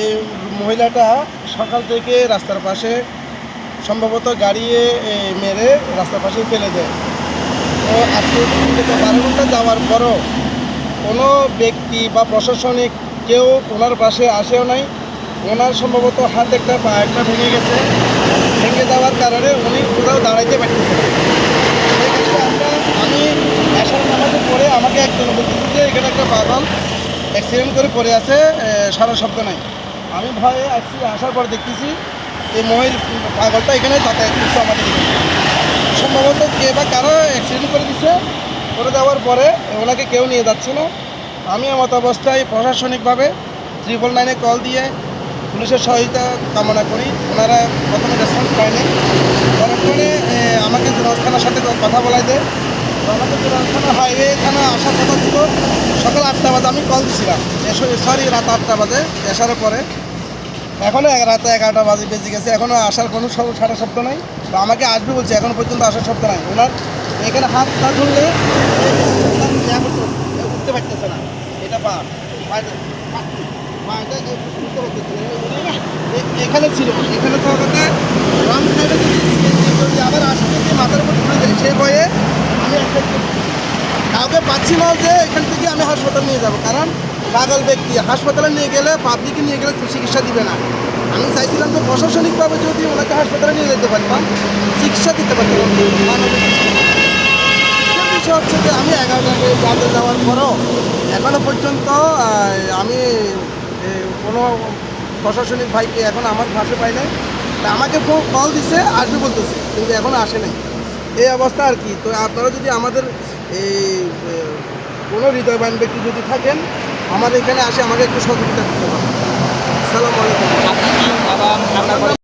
এই মহিলাটা সকাল থেকে রাস্তার পাশে সম্ভবত গাড়িয়ে মেরে রাস্তার পাশে ফেলে দেয়। তো আজকে 12 ঘন্টা যাওয়ার পরও কোনো ব্যক্তি বা প্রশাসনিক কেউ ওনার পাশে আসেও নাই। ওনার সম্ভবত হাত একটা পা একটা ভেঙে গেছে। ভেঙে যাওয়ার কারণে উনি কোথাও দাঁড়াইতে পারতেছে না। আমি আসার নামাজের পরে আমাকে একজন বলতেছে যে এখানে একটা পাগল অ্যাক্সিডেন্ট করে পড়ে আছে, সারা শব্দ নাই। আমি ভয়ে আসছি, আসার পর দেখতেছি এই পাগলটা এখানে যাতায়াত করছে আমাদের এখানে। সম্ভবত কে বা কারো অ্যাক্সিডেন্ট করে দিচ্ছে। করে দেওয়ার পরে ওনাকে কেউ নিয়ে যাচ্ছে না। আমি এমত অবস্থায় প্রশাসনিকভাবে 999-এ কল দিয়ে পুলিশের সহায়তা কামনা করি। ওনারা প্রথমে রেসপন্স পায়নি। পরক্ষণে আমাকে জেনারেল থানার সাথে কথা বলাই দেয়। তো আমাকে জেনারেল থানা হাইওয়ে থানা আসার কথা ছিল সকাল 8টা বাজে। আমি কল দিছিলাম, রাত 8টা বাজে আসার পরে। এখনও রাত 11টা বাজে বেজে গেছে, এখনও আসার কোনো সারা শব্দ নাই। তো আমাকে আসবে বলছে, এখনও পর্যন্ত আসার শব্দ নাই। ওনার এখানে হাত পা ধরলে উঠতে পারতেছে না। এটা পা এখানে ছিল, এখানে তো আমাকে রাম সাইডে যদি আবার আসতে গিয়ে মাথার উপর তুলে দেয়, সে ভয়ে আমি কাউকে পাচ্ছি না যে এখান থেকে আমি হাসপাতাল নিয়ে যাব। কারণ পাগল ব্যক্তি হাসপাতালে নিয়ে গেলে পাবলিকে নিয়ে গেলে চিকিৎসা দিবে না। আমি চাইছিলাম যে প্রশাসনিকভাবে যদি ওনাকে হাসপাতালে নিয়ে যেতে পারতাম, চিকিৎসা দিতে পারতাম। বিষয় হচ্ছে যে আমি 11টাকে যাতে যাওয়ার পরও এখনও পর্যন্ত আমি কোনো প্রশাসনিক ভাইকে এখন আমার পাশে পাই নাই। তা আমাকে কল দিছে, আসবে বলতেছে, কিন্তু এখনও আসে নাই। এই অবস্থা আর কি। তো আপনারা যদি আমাদের এই কোনো হৃদয়বান ব্যক্তি যদি থাকেন, আমাদের এখানে আসে আমাকে একটু সহযোগিতা করতে পারেন।